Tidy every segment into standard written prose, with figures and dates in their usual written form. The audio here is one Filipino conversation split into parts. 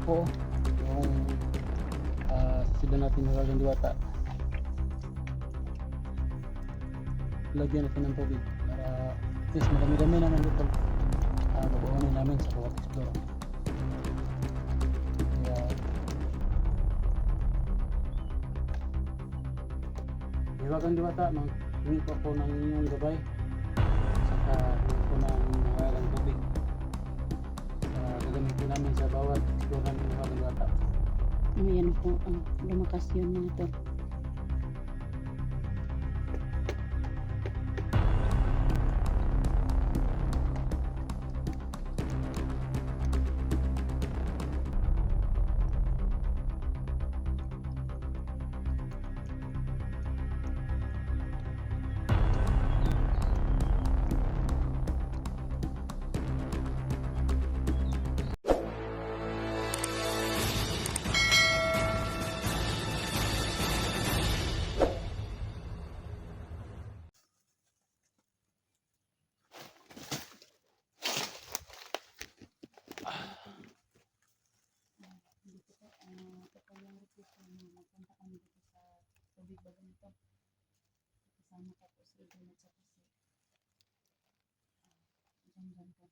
po. Yung sila natin Mahiwagang Diwata. Lagyan natin ng tubig para at least madami-dami naman dito. Babawanin namin sa bawat explore. Kaya Mahiwagang Diwata, hingi po ako ng inyong gabay. Saka hingi po ng mahiwagang tubig. Gagamitin namin sa bawat explore namin ng Mahiwagang Diwata. Yan po ang lumakas yun mga tol. Magpunta kami dito sa tubig bago nito. Kasama ka po si Edwin at saka si Janjan po.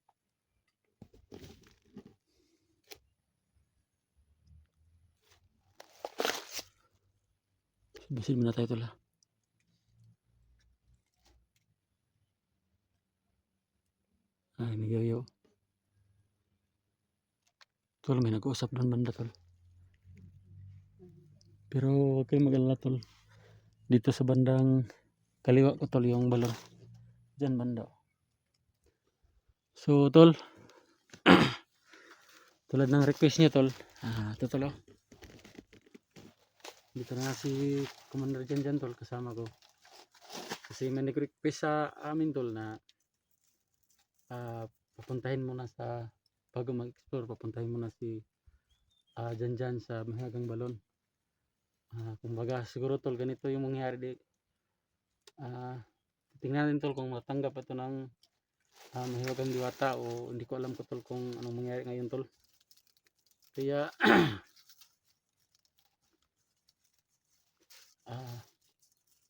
Basin muna tayo tol. Nagyayaw. Tol, may nag-uusap doon banda tol. Pero huwag kayong mag-alala tol. Dito sa bandang kaliwa ko tol yung balon. Diyan banda. So tol, tulad ng request niya tol. Ito tol oh. Dito na si Commander Janjan tol, kasama ko. Kasi may nag-request sa amin tol na papuntahin muna sa, bago mag-explore, papuntahin muna si Janjan sa Mahiwagang Balon. Kumbaga siguro tol, ganito yung mangyayari di. Tingnan natin tol kung matanggap ito ng Mahiwagang Diwata o hindi ko alam ko tol kung anong mangyayari ngayon tol. Kaya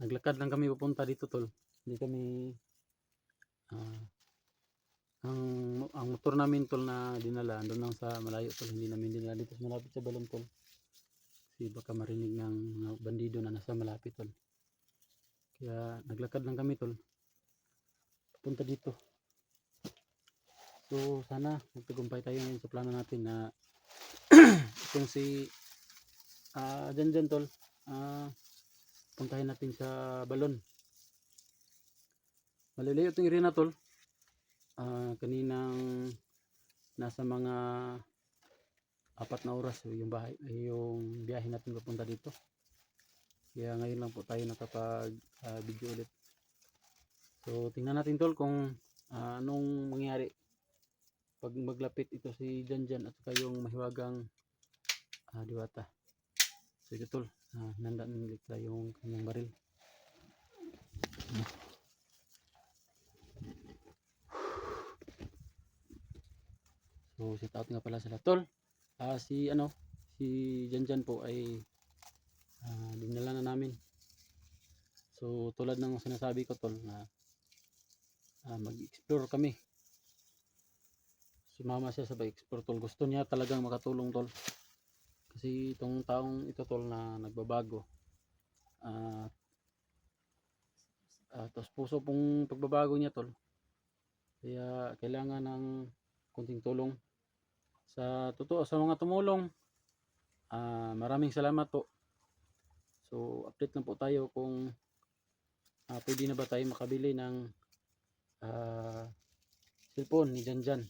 naglakad lang kami papunta dito tol. Hindi kami ang motor namin tol na dinala doon lang sa malayo tol, hindi namin dinala dito sa malapit sa balon tol. Kasi baka marinig ng mga bandido na nasa malapit tol. Kaya naglakad lang kami tol papunta dito. So sana magtagumpay tayo ngayon sa plano natin na itong si Janjan tol, puntahin natin sa balon. Maliliit itong area na tol. Kaninang nasa mga 4 na oras yung biyahe natin papunta dito. Kaya ngayon lang po tayo nakapag video ulit. So tingnan natin tol kung anong mangyari pag maglapit ito si Janjan at saka yung Mahiwagang Diwata. So ito tol, hinanda ulit yung kanyang baril. So shout out nga pala sila tol. Si Janjan po ay dinala na namin. So tulad ng sinasabi ko tol na mag-explore kami. Sumama siya sa pag-explore tol. Gusto niya talagang makatulong tol. Kasi itong taong ito tol na nagbabago. Tapos puso pong pagbabago niya tol. Kaya kailangan ng kunting tulong. Sa totoo, sa mga tumulong, maraming salamat po. So update lang po tayo kung pwede na ba tayo makabili ng cellphone ni Janjan.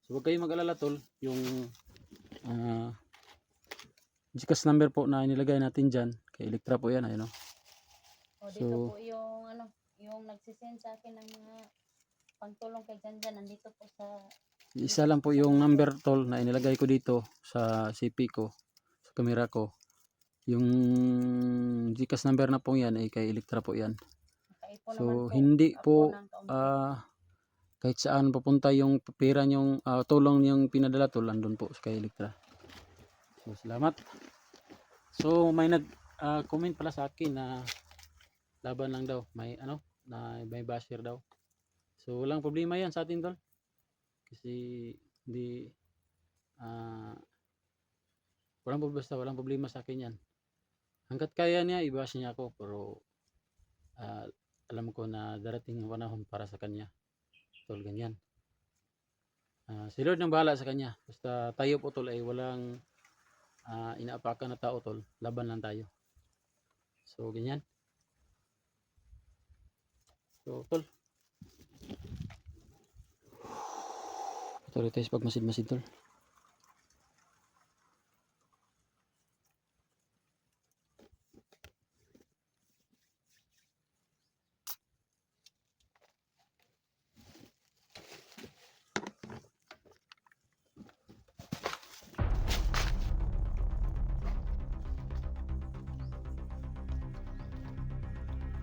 So huwag kayong mag-alala tol, yung GCash number po na inilagay natin dyan kay Electra po yan, ayun o. Dito po yung yung nagsisend sa akin ng mga pagtulong kay Janjan, nandito po sa isa lang po yung number tol na inilagay ko dito sa CP ko, sa camera ko. Yung GCash number na po yan ay kay Electra po yan. So hindi po kahit saan papunta yung pera nyong tulong yung pinadala tol, andun po kay Electra. So, salamat. So, may comment pala sa akin na laban lang daw. May na may basher daw. So, walang problema yan sa atin, tol. Kasi, hindi, walang problema sa akin yan. Hanggat kaya niya, i-bash niya ako. Pero, ah, alam ko na darating yung panahon para sa kanya. Tol, ganyan. Si Lord nang bahala sa kanya. Basta tayo po, tol, ay walang inaapakan na tao, tol. Laban lang tayo. So, ganyan. So, tol. Tuloy tayo sa pagmasid-masid, tol.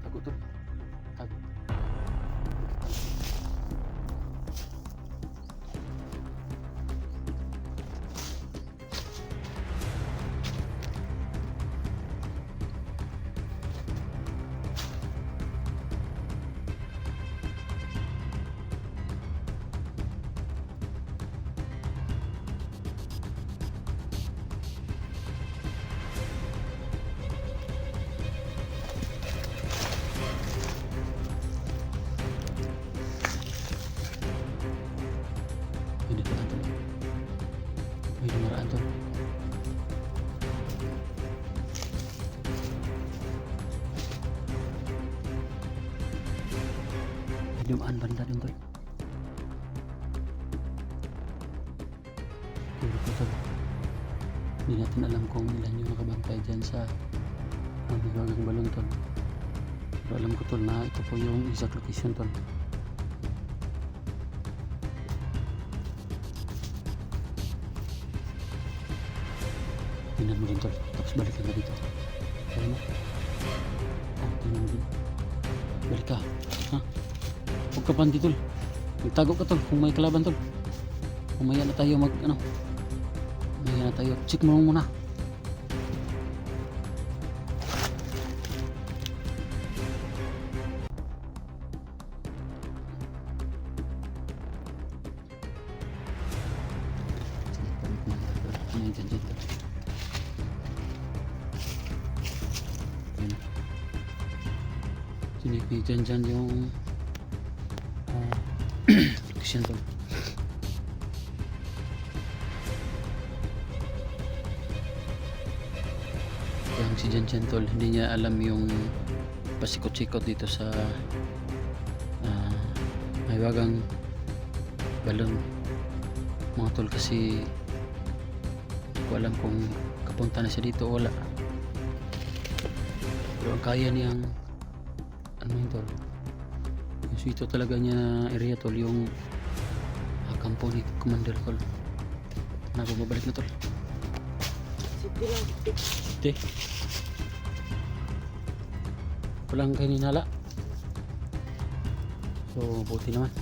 Tago, tol. Tago. May dumaraan, tol. May dumaraan, tol. May dumaan banda dun, tol. Siguro po, tol. Hindi natin alam kung ilan yung nakabantay dyan sa Bibagang Balon, tol. Pero alam ko, tol, na ito po yung exact location, tol. Tingnan mo din, tol. Tapos balikan ka dito. Kaya mo? Tingnan mo din. Balik ka. Ha? Huwag ka panti, tol. Magtago ka, tol. Kung may kalaban, tol. Umaya na tayo Umaya na tayo. Check mo muna. Ayan, dyan, tol. Sinipig dyan yung location, tol. Yung si Jan tol, hindi niya alam yung pasikot-sikot dito sa Hiwagang Balon, mga tol, kasi hindi ko alam kung kapunta na siya dito o wala. Pero ang kaya niyang yun, tol, yung sito talaga niya area, tol, yung kampo ni Commander, tol. Mabalik na, tol. Sige. Walang kaninala. So, buti naman.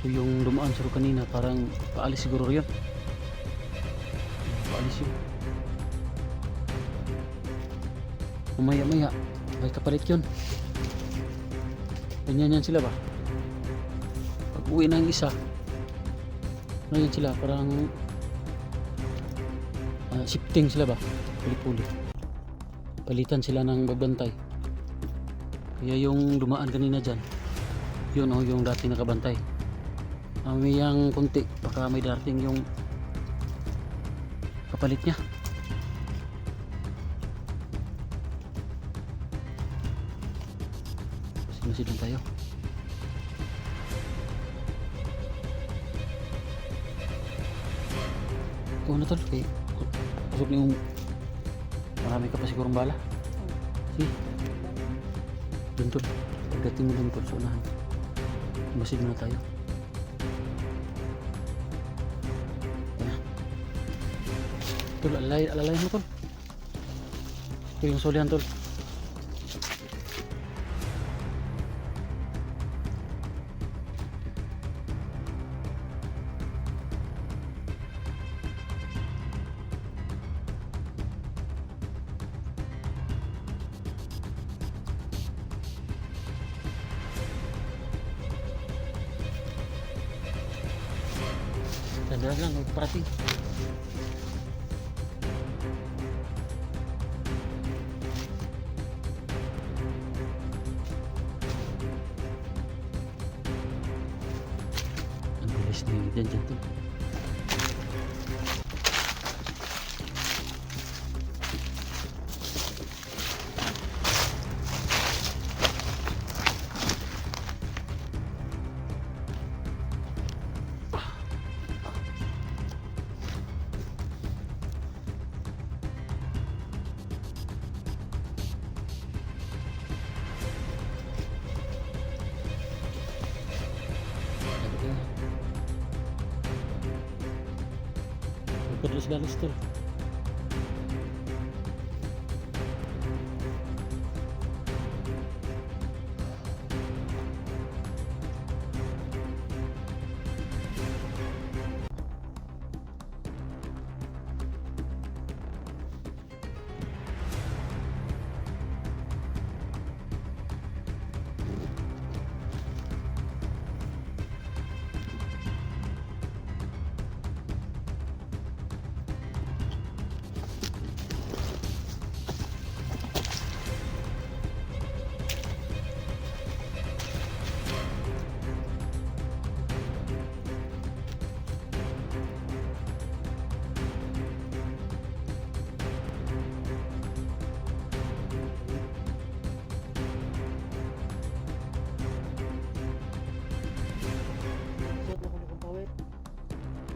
So, yung dumaan sa kanina, parang paalis siguro yun. Paalis yun. Maya-maya, may kapalit yun. Ganyan yan sila ba? Pag uwi ng isa, ganyan sila, parang shifting sila ba? Puli-puli. Palitan sila ng magbantay. Kaya yung dumaan kanina dyan, yun yung dati nakabantay. May yang kunti, baka may dating yung kapalit niya. Masid lang tayo. Ikaw na, tol, kay kusog na yung marami ka pa sigurong bala. Sige, dun, tol. Pagdating mo dun, tol, sa unahan, masid na tayo. Yan. Tol, alalayan mo, tol. Ito yung solihan, tol. Dahan lang, parating. Ang bilis ni dyan to. Galis tol.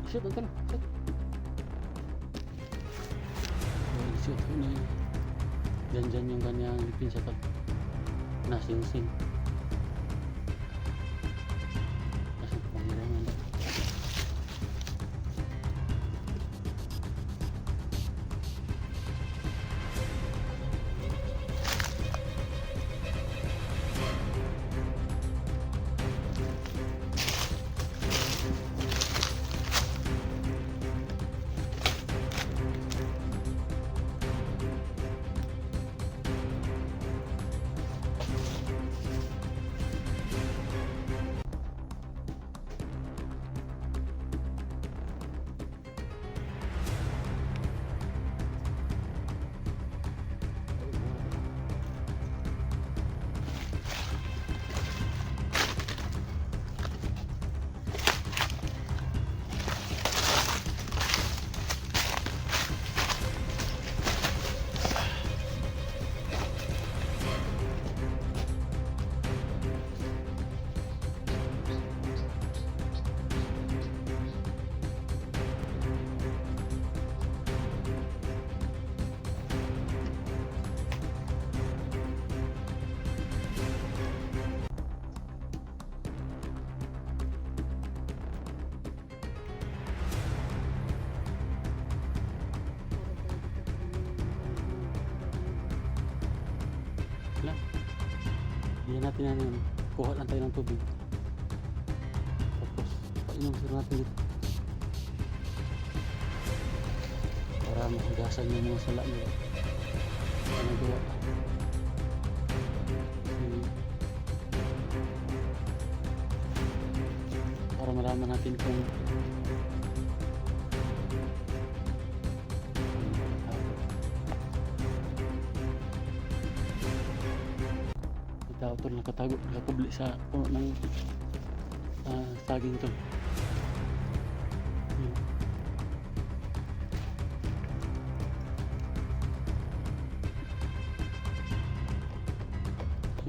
Shoot, ang tanong. Shoot. Shoot ko na yun. Dyan yung kanyang lipin sa tag. Nasing-sing. Kasi pangirangan na. Hindi natin na yun. Kuha lang tayo ng tubig. Tapos, painom sila natin dito. Para mahugasan yung mga sala nila. Ano gawa? Para malaman natin kung tao to nakatago, nakakubli sa puno ng saging to. Yun.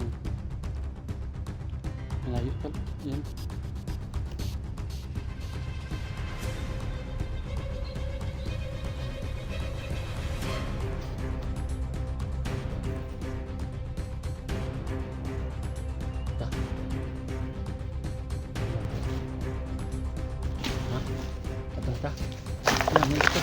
Yun. Malayo pa. Yan. Ito. Yan, ito.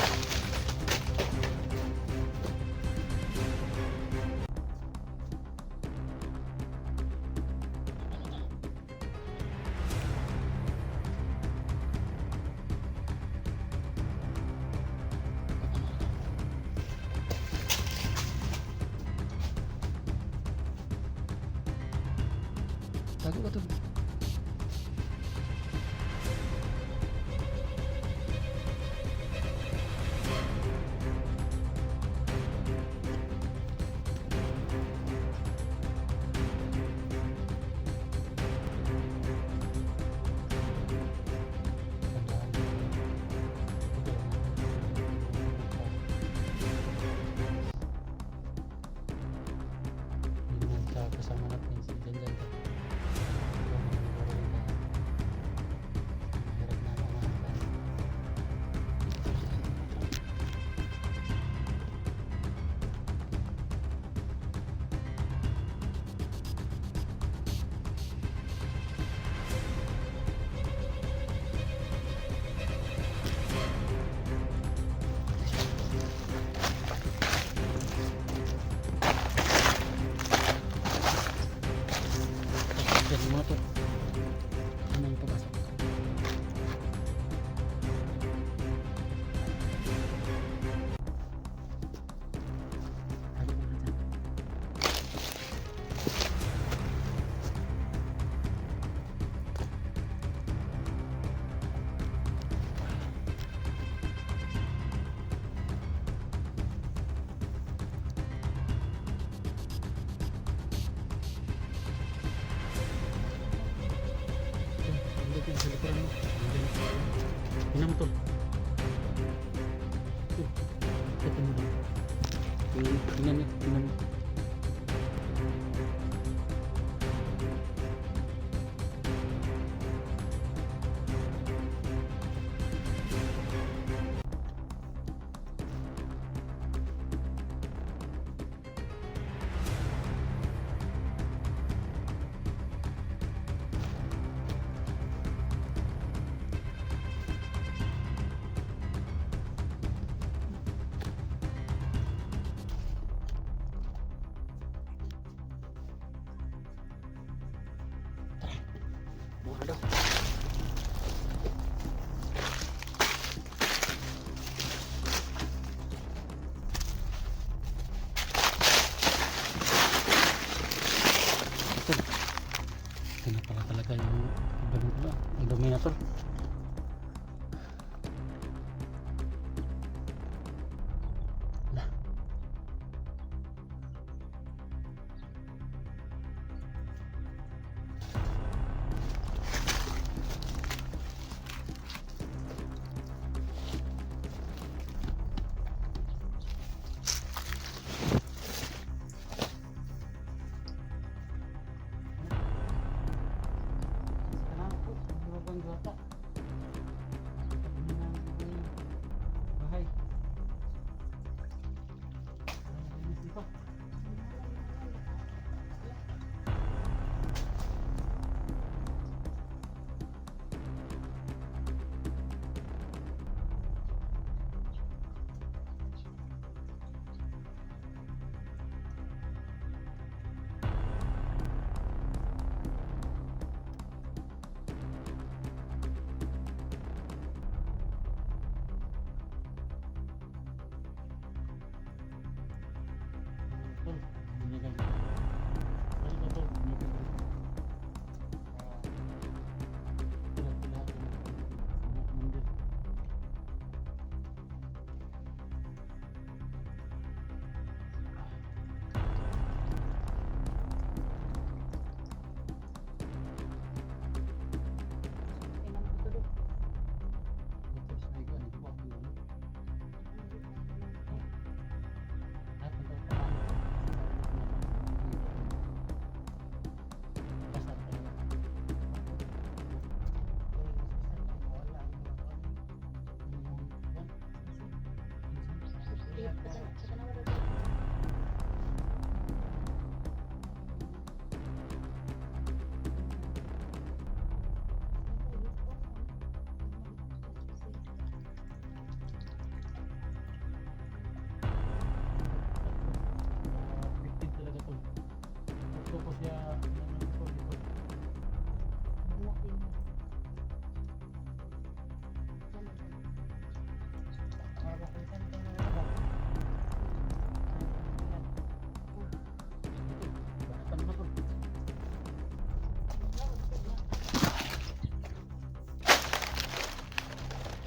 Tago ka to. Tingnan niyo, tingnan niyo. Muna daw. Ito na pala talaga yung balon ko lang. Ang dumi na to.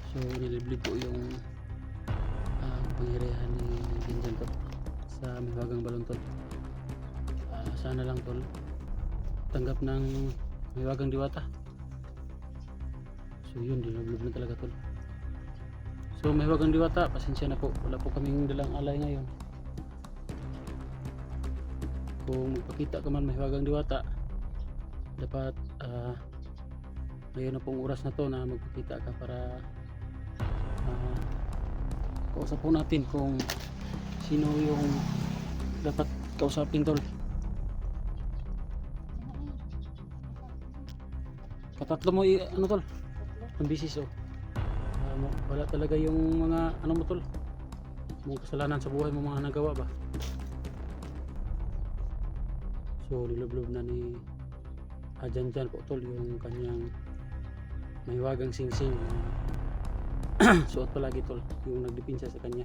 So niliblib po yung pangyarihan ni Ginjan tol sa Mahiwagang Balon tol. Sana lang tol tanggap ng Mahiwagang Diwata. So yun, niliblib na talaga tol. So Mahiwagang Diwata, pasensya na po, wala po kaming dalang alay ngayon. Kung magpakita ka man Mahiwagang Diwata, dapat ngayon na pong oras na to na magpakita ka para kausap po natin kung sino yung dapat kausapin tol. Katatlo mo ano tol, ang bisis oh. Wala talaga yung mga ano mo tol, mga kasalanan sa buhay mo, mga nagawa ba. So nilublob na ni Janjan po tol yung kanyang mahiwagang singsing na suot palagi tol, yung nagdepensa sa kanya.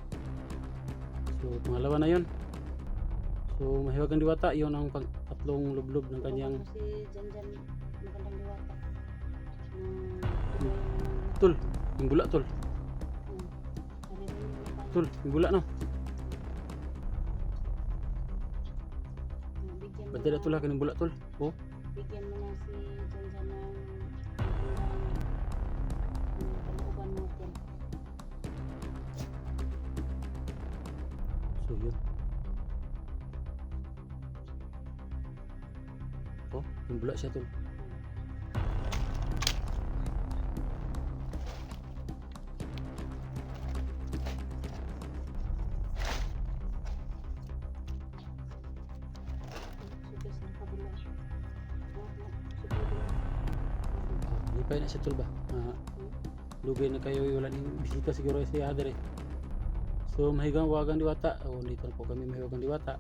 So pangalawa na yon. So Mahiwagang Diwata, yun ang tatlong lublob ng kanyang si Janjan Magandang Diwata. tol, yung bula tol. Tol, yung bula no. Ba't na tol yung bula tol? Oh. Bigyan mo na si Janjan ng kalooban natin. So yun. Oh, yung bula siya tol. Sugis ng kabila. Oh, lipay na siya tol ba? Lugay na kayo, wala ning bisita siguro siya dere. So mahigang wagang diwata. Oh, dito po kami mahiwagang diwata.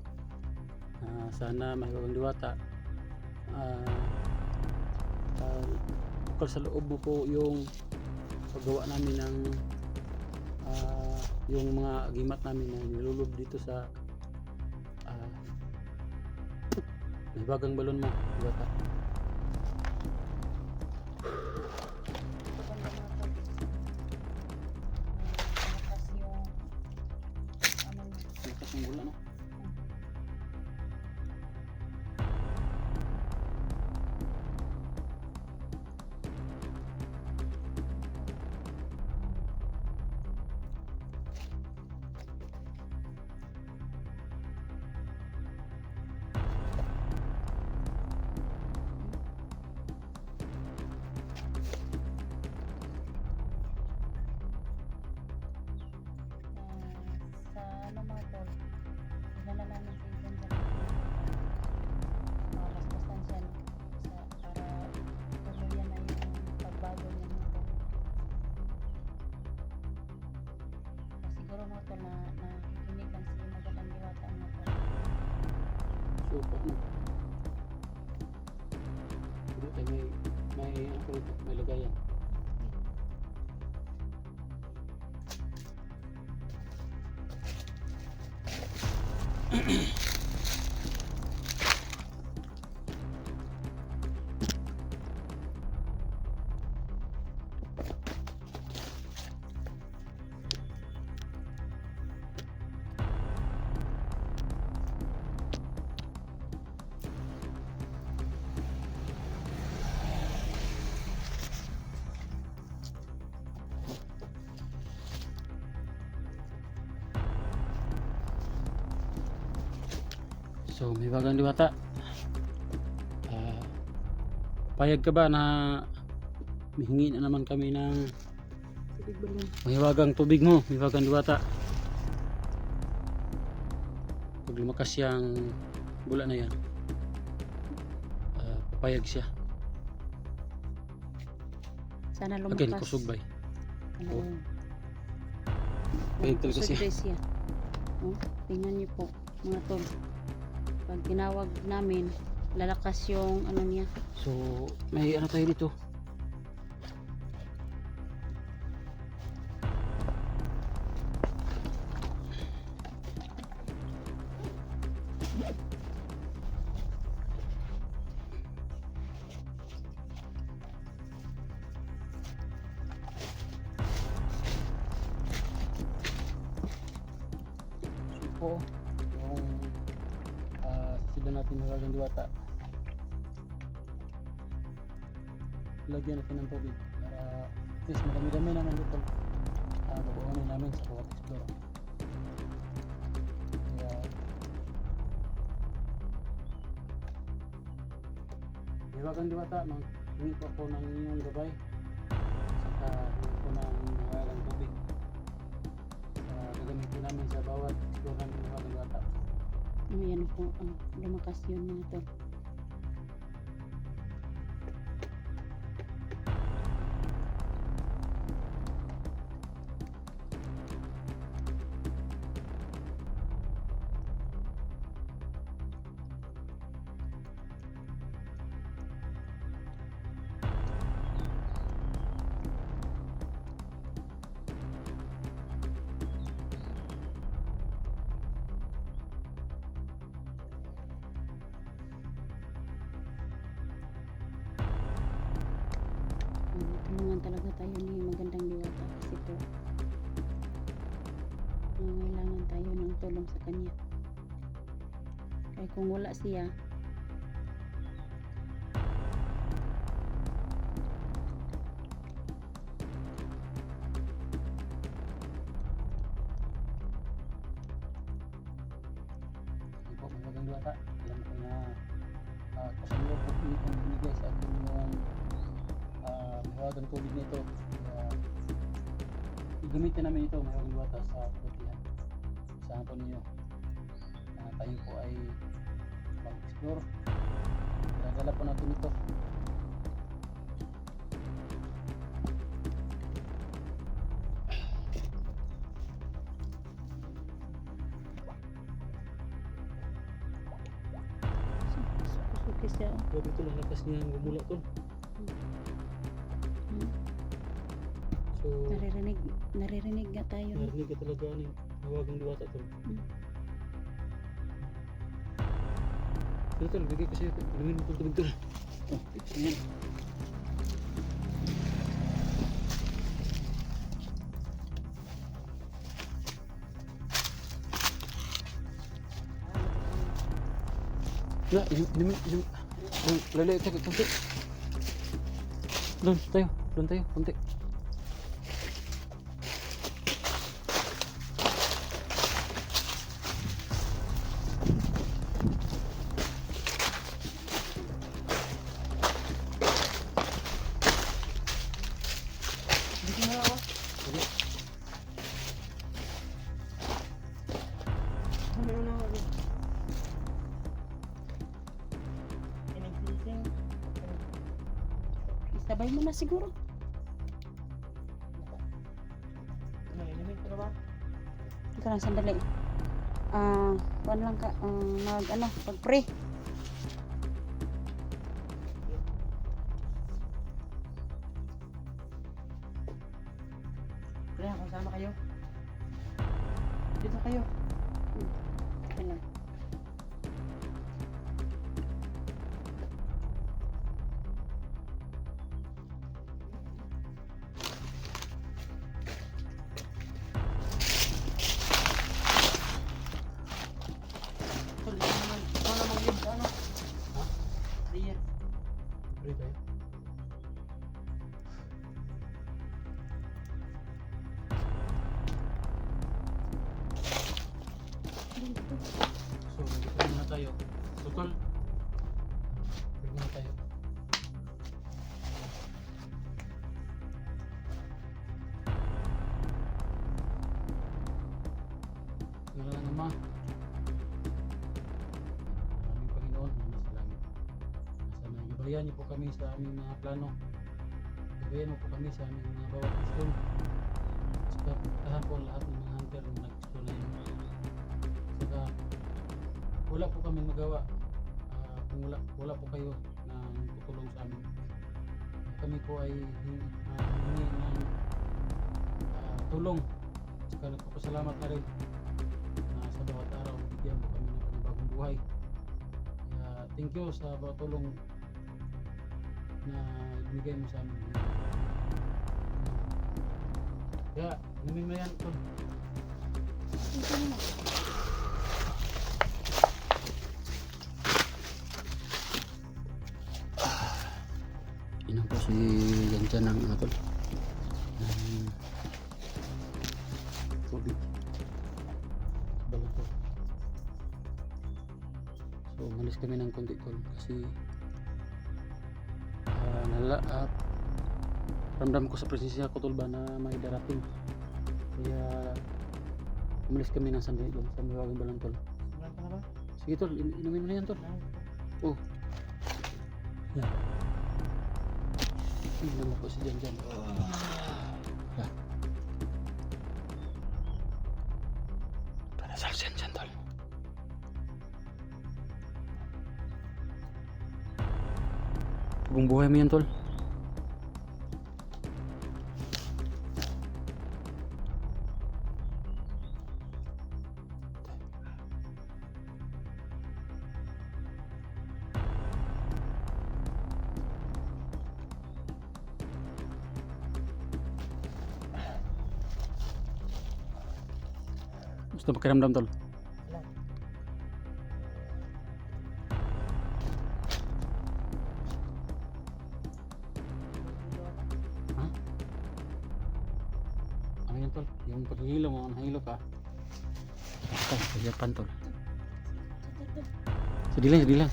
Sana mahiwagang diwata. Bukal sa loob mo po yung paggawa namin ng yung mga agimat namin na nilulub dito sa mahiwagang balon mo diwata. Lakas ng bula no? Sa ano mga tol, dinala namin si Janjan basbasan siya no? Para tuluyan na yung pagbago niya mga tol. Siguro mga tol na nakikinig lang si Magandang Diwata mga tol. So po no? Dito tayo may ano po rito, may lagayan. So may bagang diwata. Payag ka ba na hihingi na naman kami ng Tubig balon. mahiwagang tubig mo, mahiwagang diwata? Pag lumakas yung bula na yan, papayag siya. Sana Again, lumakas. kusog ba? Oo. Payag talaga Kusog siya. guys siya. Oh, tingnan niyo po mga tol. Pag tinawag namin, lalakas yung ano niya. So may ano tayo dito. Po yung sila natin mahiwagang diwata. Lagyan natin ng tubig para at least madami-dami naman dito. Babawanin namin sa bawat explore. Kaya mahiwagang diwata, hingi po ako ng inyong gabay, saka hingi po ng mahiwagang tubig. Gagamitin namin sa bawat explore namin mahiwagang diwata. Ayan po, lumakas yun mga tol. Tulungan talaga tayo ni Magandang Diwata kasi po kailangan tayo ng tulong sa kanya. Kaya kung wala siya, Hindi po mahiwagang diwata. Alam ko na kasunod po itong binigay sa akin yung mahiwagang tubig nito. Kaya gagamitin namin ito, mahiwagang diwata, sa kabutihan. Saan po ninyo na tayo po ay mag-explore. Gala po natin ito. Suki siya. Grabe ito, lalakas niya ang gumula to. So, Naririnig nga tayo. narinig ka talaga ano yung mahiwagang diwata to. Ito tol, bigay ko sa'yo. Inumin mo itong tubig tol. Oh, yan. Inumin. Lali, konti. Doon tayo, konti. Sabay mo na siguro. Ikaw lang sandali. Kuan lang ka, pag-pray. Kaya kung sama kayo. Dito kayo. Ano? Tol, ikaw na mag-lead sa ano? Prayer. Pray tayo. So, pray muna tayo. So, tol, pray muna tayo. Ngalan ng Ama, aming Panginoon na nasa langit. Sana gabayan niyo po kami sa aming mga plano. Gabayan mo po kami sa aming mga bawat gusto. Saka puntahan po ang lahat ng mga hunter na nag-gusto na yun. Saka wala po kami magawa kung wala po kayo na tutulong sa amin. Kami po ay hingi ng tulong. Saka nagpapasalamat na rin na sa bawat araw bigyan mo kami ng panibagong buhay. Kaya thank you sa bawat tulong na binigay mo sa amin. Kaya namin mo yan ito. Inom po si Janjan ng ano tol, ng tubig sa balat ko. So umalis kami ng konti tol kasi ramdam ko sa presensya ko tol ba na may darating. Kaya umalis kami ng sandali doon sa Mahiwagang Balang tol. Simulan ka na ba? Sige tol, inumin mo na yan tol. Oh. Yan. Tingnan mo po si Janjan. Yan. Para sa Janjan tol. Bagong buhay mo yan tol. Gusto pakiramdam tol? Ha? Ano yan tol? Yung paghihilo mo, nahilo ka. Ito, pahiyapan tol. Sedih lang.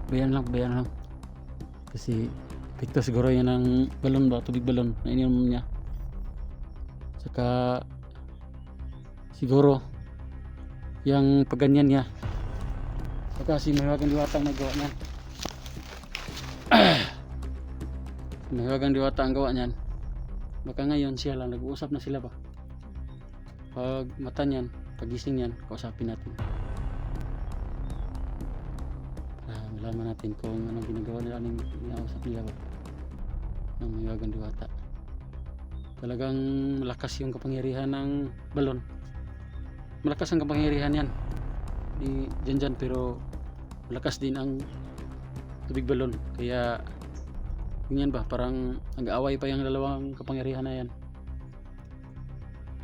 Bayan lang. Kasi epekto siguro yan ng balon ba, tubig balon na ininom niya. Saka siguro yung pagganyan niya. Saka si Mahiwagang Diwata ang nagawa niyan. Mahiwagang Diwata ang gawa niyan. Baka ngayon siya lang, nag-uusap na sila ba? Pag mata niyan, pagising niyan, kausapin natin. Malaman natin kung anong ginagawa nila, anong inausap nila ba ng Mahiwagang Diwata. Talagang malakas yung kapangyarihan ng balon. Malakas ang kapangyarihan yan ni Janjan, pero malakas din ang tubig balon. Kaya ganyan ba, parang nag-aaway pa yung dalawang kapangyarihan na yan.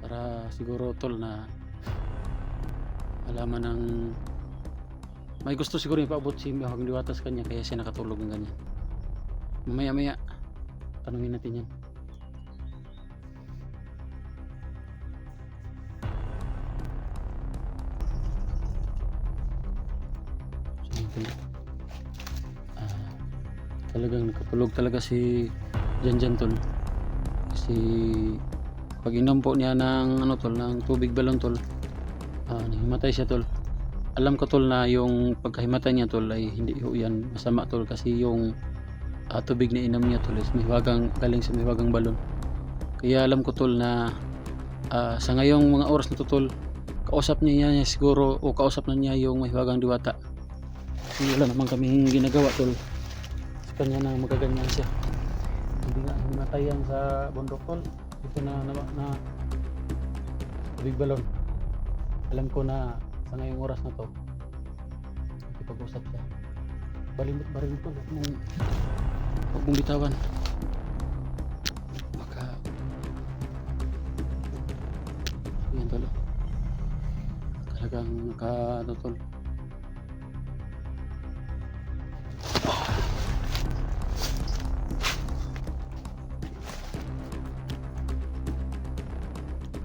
Para siguro tol na malaman ng may gusto siguro ipaabot si Mahiwagang Diwata sa kanya, kaya siya nakatulog ng ganyan. Mamaya maya tanungin natin yan. Talagang nakatulog talaga si Janjan tol. Kasi pag inom po niya ng ano tol, ng tubig balon tol, nahimatay siya tol. Alam ko tol na yung pagkahimatay niya tol ay hindi ho yan masama tol, kasi yung tubig na inom niya tol is galing sa Mahiwagang balon. Kaya alam ko tol na sa ngayong mga oras na to tol, kausap niya siguro, o kausap na niya yung Mahiwagang Diwata. Kasi wala naman kaming ginagawa tol, sa kanya na magaganyan siya. Hindi nga himatay yan sa bundok tol, ito na tubig balon. Alam ko na sa ngayong oras na to nakipag-usap siya. Balimot tol, huwag mong bitawan. Baka yan tol, talagang tol.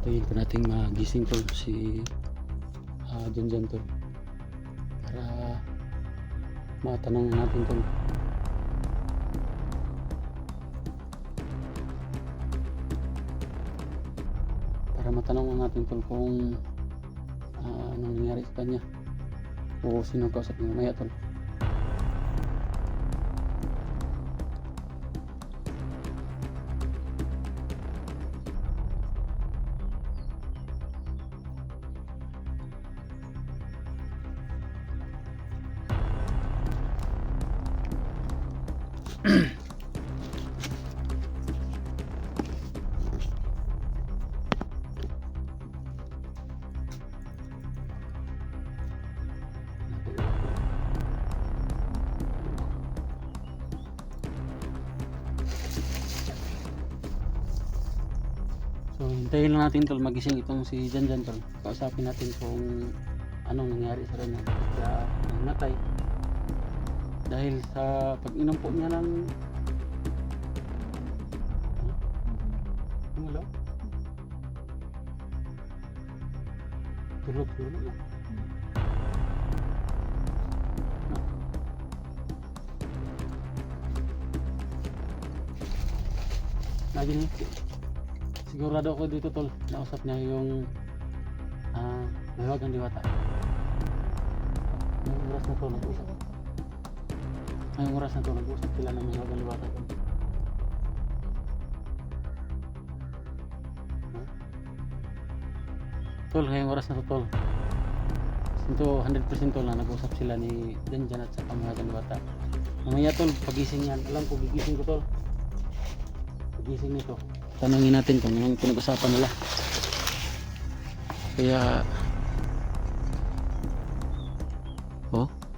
Tayin pa natin magising tol si Janjan tol, para matanong natin tol. Para matanong natin tol kung anong nangyari sa kanya o sino kausap niya mamaya tol. So hintayin lang natin tol magising itong si Janjan tol. Kausapin natin kung anong nangyari sa kanya. Kaya namatay dahil sa pag-inom po niya ng wala, tulog na. Lagi sigurado ako dito tol, nausap niya yung Mahiwagang Diwata. Ngayong oras na to nag-usap. Ngayong oras na to nag-usap sila ng Mahiwagang Diwata tol. Tol, ngayong oras na to tol, ito 100% tol na nag-usap sila ni Janjan at sa Mahiwagang Diwata. Mamaya tol, pagising yan, alam ko gigising ko tol, pagising nito tanungin natin kung anong pinag-usapan nila. Kaya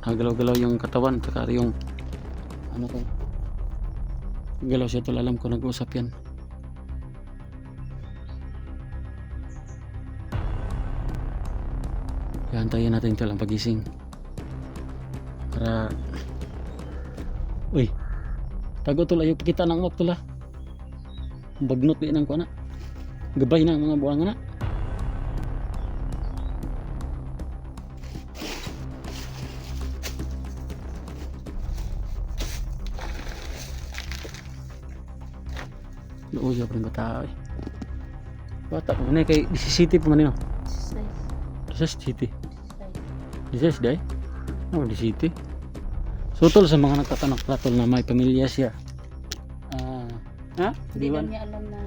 nagalaw-galaw yung katawan, saka yung ano to, galaw siya tol. Alam ko nag-uusap yan. Kaya antayin natin tol ang pagising para tago tol, ayaw pakita ng umak tol bagnot din ang kuana, gabay na ang mga buwang na. Luoy pa rin bata eh. Bata pa man kay City pa man yun. City. Size. Day? Ano di City? So tol sa mga nagtatanong pala tol na may pamilya siya. Ha? Hindi Di ba? lang niya alam na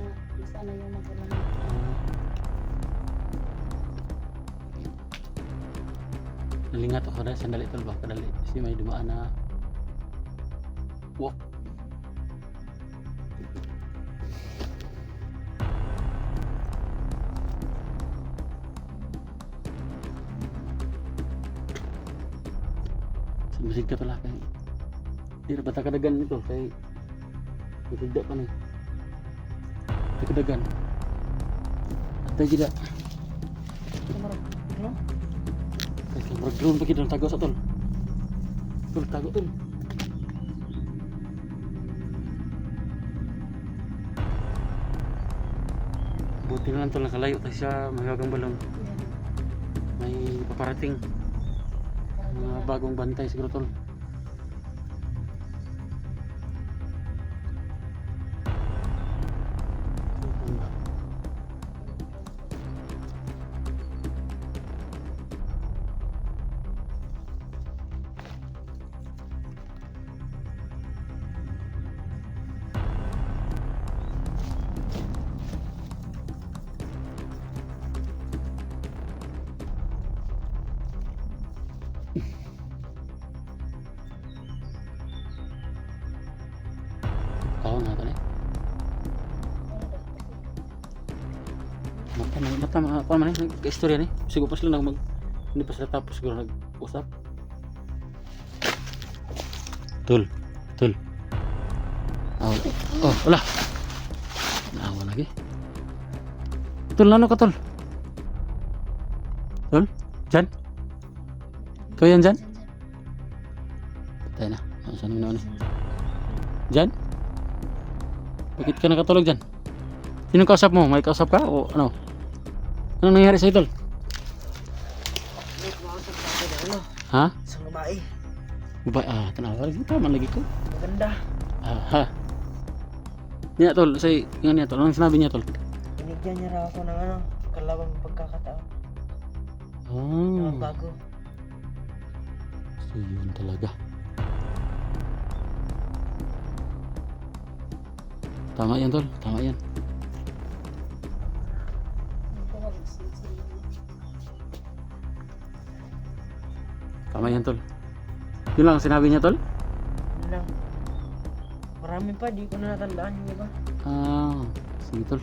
saan na yung magulang. Nalingat ako na sandali tol ba kadali kasi may dumaan na walk. Musik ka pala kay di na bata kadagan nito kay tidak pa ni kadagan at tayo gila Ano? kay mag-drone pa kita tago sa tol tago tol buti na lang tol nakalayo tayo sa mahiwagang balon may paparating mga bagong bantay siguro tol. Kawang nga tali. Mata apa man ni istorya ni. Siguro pa sila hindi pa sila tapos siguro nag-usap. Tul. Oh, wala. Naawa lagi. Tul, ano ka tol? Tul? Jan? Ikaw yan, Jan? Patay na. Saan mo na ni? Jan? Bakit ka nakatulog dyan? Sino kausap mo? May kausap ka? O ano? Anong nangyari sa'yo tol? May kumausap sa akin na ano, Ha? isang babae. Tanawa lagi. Tama lagi ko. Maganda. Ha? Niya tol, say, nga niya tol. Anong sinabi niya tol? Binigyan niya raw ako ng ano, kalawang pagkakataon. Oh, Bago. so yun talaga. Tama yan tol, tama yan. Tama yan tol. Yun lang ang sinabi niya tol? Yun lang. Marami pa, di ko na natandaan yung iba. Sige tol.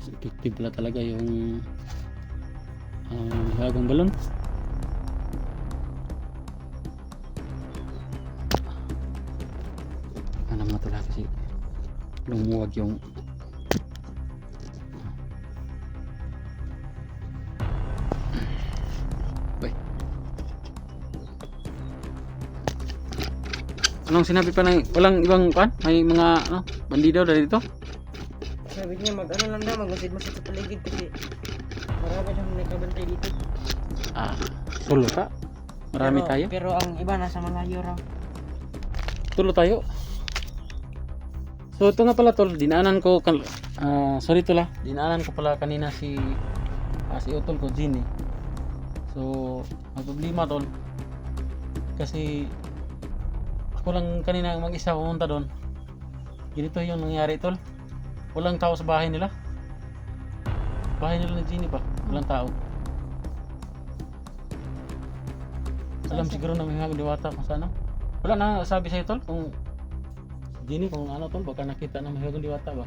Effective pala talaga yung bagong balon. Ano mga tol kasi lumuwag yung anong sinabi pa na walang ibang pan? May mga bandido dito? Sabi niya mag ano lang daw, mag-masid-masid sa paligid kasi marami siyang nakabantay dito. Tulo ka? Marami Pero- tayo? Pero ang iba nasa malayo raw. Tulo tayo? So ito nga pala tol, dinaanan ko sorry tol dinaanan ko pala kanina si utol ko Gini. So may problema tol kasi ako lang kanina mag-isa pumunta doon. Ganito yung nangyari tol. Walang tao sa bahay nila. Bahay nila ni Gini pa. Walang tao. Alam siguro na may mga diwata kung saan. Wala na sabi sa'yo tol kung Gini kung ano tol baka nakita ng may diwata ba?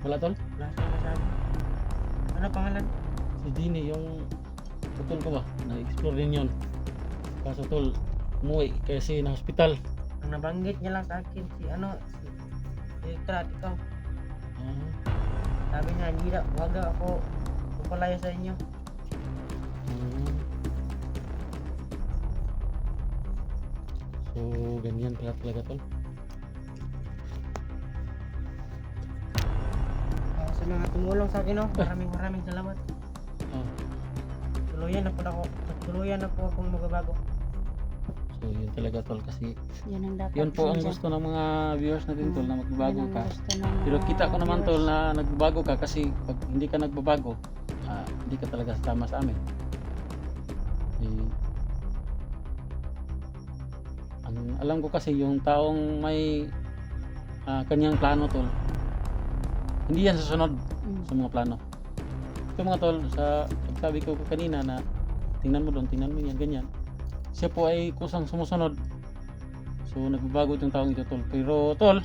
Wala tol? Wala siya nasabi. Ano pangalan? Si Gini yung utol ko ba? Na-explore din yun. Kaso tol umuwi kasi na hospital. Ang nabanggit niya lang sa akin si Direktor ikaw. Sabi niya, hindi na, wag daw ako pupalaya sa inyo. So ganyan pala talaga tol. Sa mga tumulong sa akin, maraming salamat. Oh. Tuluyan na po akong magbabago. So yun talaga tol, kasi Yan ang dapat. yun po ang nandyan. gusto ng mga viewers natin tol, na magbabago Yan ang ka. gusto ng Pero mga kita ko naman tol viewers. na nagbabago ka, kasi pag hindi ka nagbabago, hindi ka talaga sama sa amin. Ang alam ko kasi yung taong may kanyang plano tol, hindi yan susunod sa mga plano. Ito mga tol, sa pagsabi ko kanina na tingnan mo doon, tingnan mo yan, ganyan. Siya po ay kusang sumusunod. So nagbabago itong taong ito tol. Pero tol,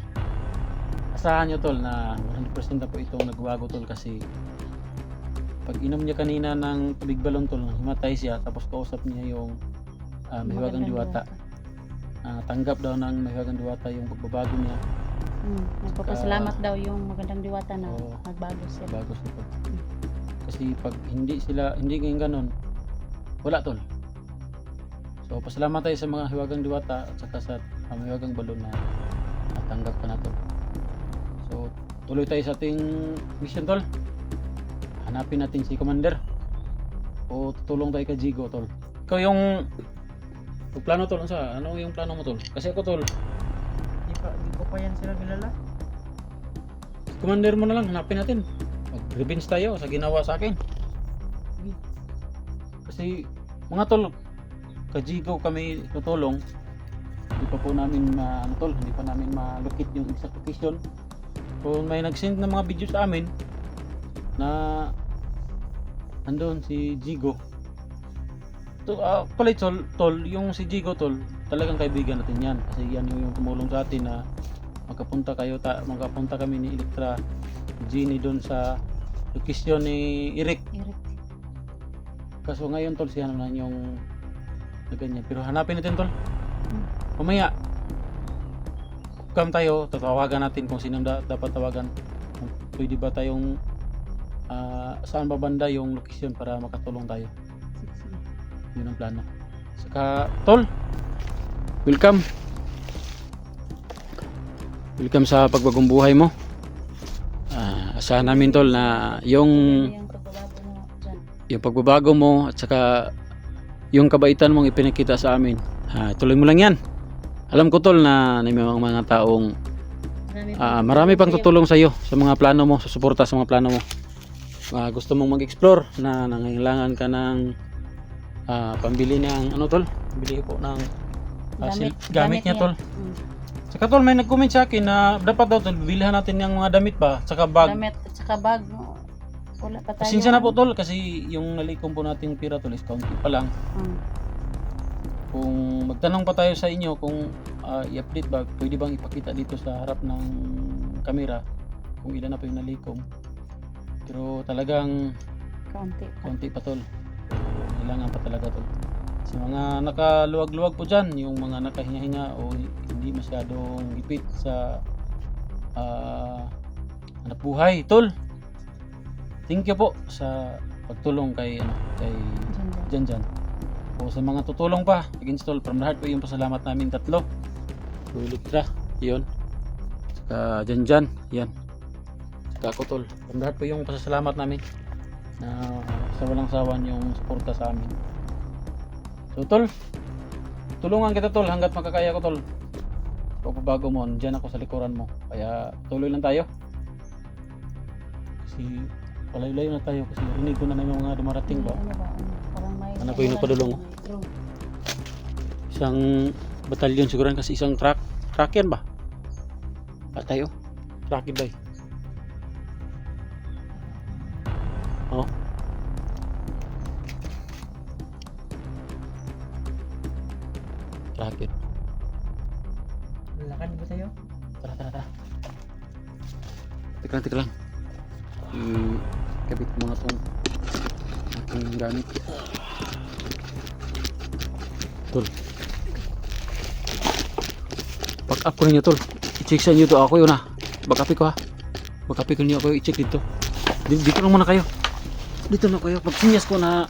asahan nyo tol na 100% na po itong nagbago tol, kasi pag inom niya kanina ng tubig balon tol, himatay siya, tapos kausap niya yung mahiwagang diwata. Tanggap daw ng mahiwagang diwata yung pagbabago niya. Nagpapasalamat daw yung magandang diwata na Oo. nagbago siya. Bago siya tol. Kasi pag hindi ganyan ganon, wala tol. So pasalamat tayo sa mga hiwagang diwata at saka sa hiwagang balon na natanggap ka na tol. So tuloy tayo sa ating mission tol. Hanapin natin si Commander o tutulong tayo kay Jigo tol. Ikaw yung plano tol, ano yung plano mo tol? Kasi ako tol, Di ko pa yan sila kilala. si Commander mo na lang, hanapin natin. Mag-revenge tayo sa ginawa sa akin. Sige. Kasi mga tol, kay Jigo kami tutulong. Hindi pa po namin hindi pa namin malukit yung exact location. Kung may nag-send ng mga video sa amin na andun si Jigo. Pala tol, yung si Jigo tol, talagang kaibigan natin yan. Kasi yan yung tumulong sa atin na magkapunta kami ni Electra, Genie doon sa location ni Eric. Kaso ngayon tol, siya naman yung ganyan. Pero hanapin natin tol. Mamaya come tayo, tatawagan natin kung sino dapat tawagan. Kung pwede ba tayong saan ba banda yung location para makatulong tayo. Yun ang plano. Saka tol, welcome sa pagbagong buhay mo. Asahan namin tol na yung pagbabago mo at saka yung kabaitan mong ipinakita sa amin, tuloy mo lang yan. Alam ko tol na may mga taong marami pang tutulong sa iyo sa mga plano mo, sa suporta sa mga plano mo. Gusto mong mag-explore na nangailangan ka ng pambili ng tol, bili po ng gamit niya tol. Saka tol, may nag-comment sa akin na dapat daw tol bilhan natin ng mga damit pa, saka bag. Damit at saka bag. Wala pa tayo. Pasensya na po tol, kasi yung nalikom po nating pira tol is kaunti pa lang. Kung magtanong pa tayo sa inyo kung i-update ba, pwede bang ipakita dito sa harap ng camera kung ilan na po yung nalikom. Pero talagang kaunti pa tol. Kailangan pa talaga tol. Sa mga nakaluwag-luwag po dyan, yung mga nakahinga-hinga o hindi masyadong gipit sa hanap buhay tol, thank you po sa pagtulong kay Janjan. O sa mga tutulong pa, against tol, from the heart po yung pasalamat namin tatlo. So Electra, yun. Saka Janjan, yan. Saka ako tol, from the heart po yung pasalamat namin na sa walang sawan yung suporta sa amin. So tol, tulungan kita tol hanggat makakaya ko tol. Pagbabago mo, dyan ako sa likuran mo. Kaya tuloy lang tayo. Kasi palayo-layo na tayo, kasi rinig ko na yung mga dumarating ba. Ano po yung nagpadulong? Isang batalyon siguro, kasi isang truck yan ba? Tayo. Truck ba? Oh. Truck. Lakad ba tayo? Tara. Tika lang. Kabit muna itong aking gamit. Tol, back up ko ninyo tol. I-check sa inyo to, ako yun back up ko back up ko ninyo, ako i-check dito. Dito lang muna kayo. Dito na kayo. Pag sinyas ko na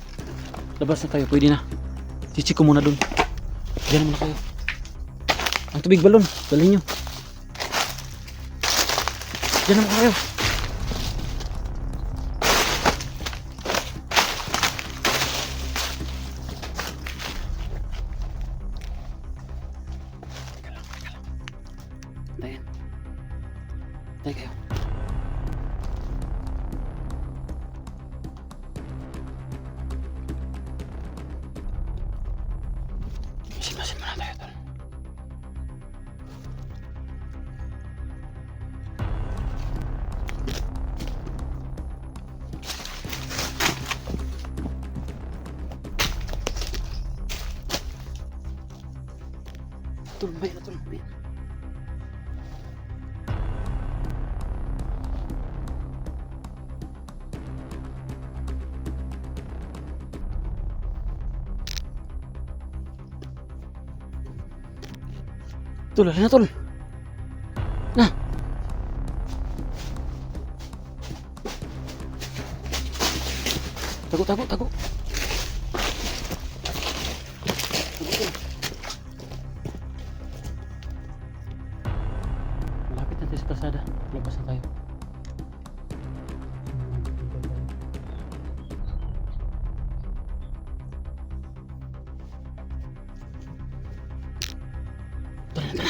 labas na kayo, pwede na. I-check ko muna dun. Diyan muna kayo. Ang tubig balon, dalhin nyo. Diyan naman kayo. Labasin muna tayo, tol. Tol, may na, tol. May na. Tol, halina, tol. Na. Tago, tago, tago. Tago, tol. Malapit na tayo sa kalsada. Labas na tayo. Tara, tara.